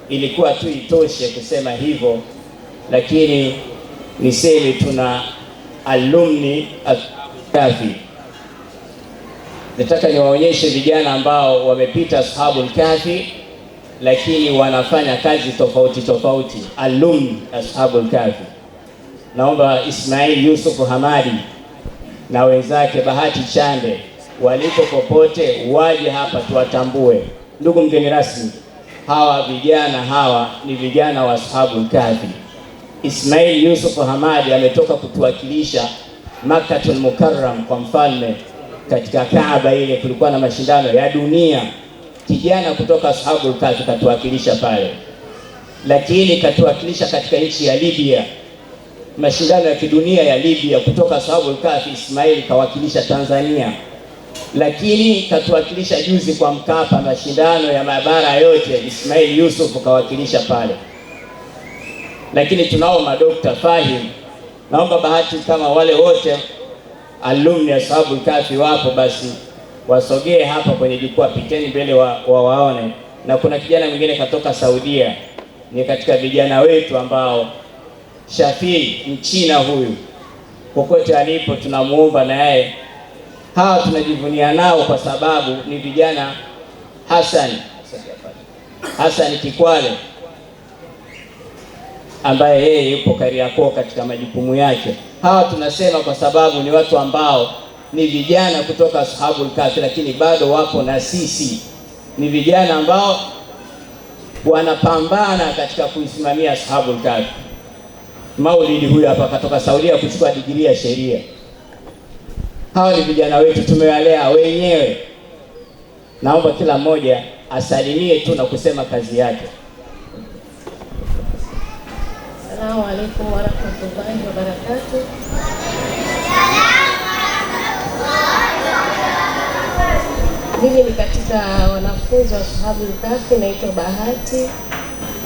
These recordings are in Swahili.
ilikuwa tu itoshe kusema hivyo, lakini niseme tuna alumni Kahfi. Nataka niwaonyeshe vijana ambao wamepita Ashabul Kahfi lakini wanafanya kazi tofauti tofauti. Alumni Ashabul Kahfi, naomba Ismail Yusuf Hamadi na wenzake Bahati Chande walipo popote waje hapa tuwatambue. Ndugu mgeni rasmi, hawa vijana hawa ni vijana wa Ashabul Kahfi. Ismail Yusuf Hamadi ametoka kutuwakilisha Makkatul Mukarram kwa mfalme katika Kaaba. Ile kulikuwa na mashindano ya dunia, kijana kutoka Ashabul Kahfi katuwakilisha pale. Lakini katuwakilisha katika nchi ya Libya, mashindano ya kidunia ya Libya kutoka Ashabul Kahfi. Ismail kawakilisha Tanzania. Lakini katuwakilisha juzi kwa Mkapa, mashindano ya mabara yote, Ismail Yusuf kawakilisha pale. Lakini tunao madokta Fahim. Naomba Bahati, kama wale wote alumni Ashabul Kahfi wapo, basi wasogee hapa kwenye jukwaa, piteni mbele waone. Na kuna kijana mwingine katoka Saudia, ni katika vijana wetu ambao Shafii Mchina huyu, kokote alipo tunamuomba na yeye. Hawa tunajivunia nao kwa sababu ni vijana. Hassan Kikwale ambaye yeye yupo Kariakoo katika majukumu yake. Hawa tunasema kwa sababu ni watu ambao ni vijana kutoka Ashabul Kahfi, lakini bado wapo na sisi. Ni vijana ambao wanapambana katika kuisimamia Ashabul Kahfi. Maulidi huyu hapa katoka Saudia kuchukua digrii ya sheria. Hawa ni vijana wetu, tumewalea wenyewe. Naomba kila mmoja asalimie tu na kusema kazi yake. Assalamu alaikum warahmatullahi wabarakatuh. Mimi ni katika wanafunzi wa Ashabul Kahfi, naitwa Bahati,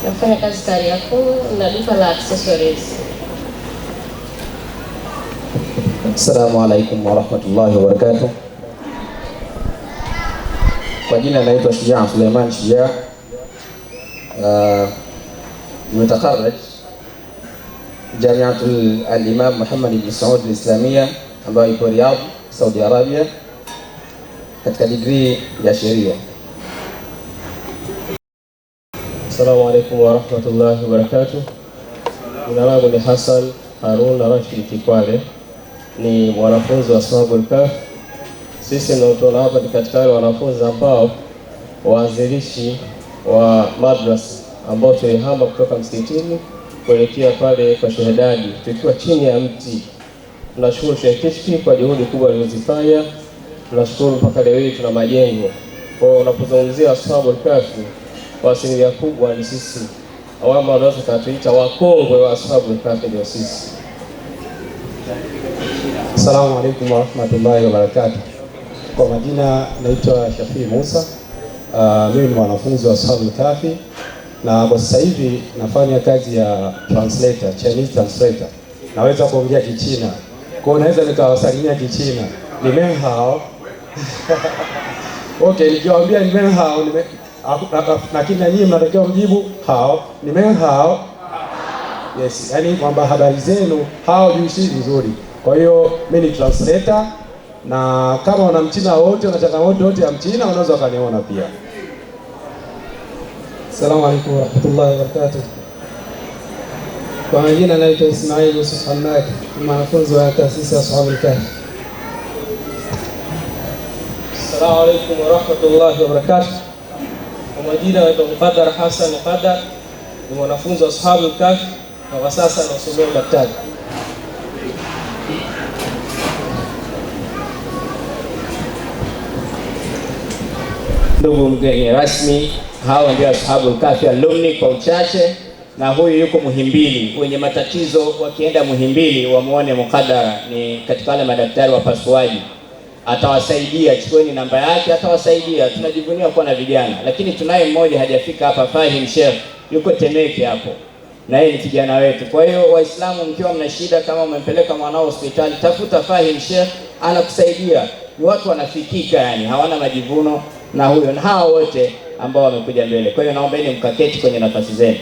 nafanya kazi Kariakoo na duka la accessories. Assalamu alaikum warahmatullahi wabarakatuh. Kwa jina naitwa Shujaa Suleiman Shujaa. Nimetakharaj Jamiatul al-Imam Muhammad ibn Saud al-Islamia ambayo iko Riyadh, Saudi Arabia, katika degree ya sheria. Assalamu alaikum warahmatullahi wabarakatuh. Jina langu ni Hassan Harun Rashid Kikwale, ni mwanafunzi wa Ashabul Kahfi. Sisi ndio tunaona hapa ni katika wale wanafunzi ambao waanzilishi wa madrasa ambao tulihama kutoka msikitini kuelekea pale kwa Shehedadi tukiwa chini ya mti. Tunashukuru Sheikh Kishki kwa juhudi kubwa alizozifanya. Tunashukuru mpaka leo hii tuna majengo. Kwa hiyo unapozungumzia Ashabul Kahfi, kwa asilimia kubwa ni sisi. Awama wanaweza kutuita wakongwe wa Ashabul Kahfi ndio sisi. Assalamu alaikum warahmatullahi wabarakatuh. Kwa majina naitwa Shafii Musa. Mimi ni mwanafunzi wa Ashabul Kahfi na kwa sasa hivi nafanya kazi ya translator, Chinese translator. Naweza kuongea Kichina. Kwa hiyo naweza nikawasalimia Kichina. Ni menhao. Okay, nikiwaambia ni menhao, lakini nyinyi mnatakiwa mjibu hao. Ni menhao. Yes, yani kwamba habari zenu hao juishi nzuri. Kwa hiyo mimi ni translator, na kama wana Mchina wote, wana changamoto wote ya Mchina, wanaweza kaniona pia. Assalamu alaikum warahmatullahi wabarakatuh. Kwa majina naitwa Ismail Yusuf Hamad, mwanafunzi wa taasisi ya Ashabul Kahfi. Assalamu alaikum warahmatullahi wabarakatuh. Kwa majina naitwa Muqaddar Hassan Qadar, ni mwanafunzi wa Ashabul Kahfi na kwa sasa nasomea daktari. Ndugu mgeni rasmi, hao ndio Ashabul Kahfi alumni kwa uchache, na huyu yuko Muhimbili. Wenye matatizo wakienda Muhimbili wamuone Muqaddara, ni katika wale madaktari wa pasuaji, atawasaidia. Chukueni namba yake, atawasaidia. Tunajivunia kuwa na vijana, lakini tunaye mmoja hajafika hapa, Fahim Sheikh, yuko Temeke hapo, na yeye ni kijana wetu. Kwa hiyo Waislamu, mkiwa mna shida, kama umempeleka mwanao hospitali, tafuta Fahim Sheikh, anakusaidia. Ni watu wanafikika, yani hawana majivuno na huyo, na hao wote ambao wamekuja mbele. Kwa hiyo naombeni mkaketi kwenye nafasi zenu.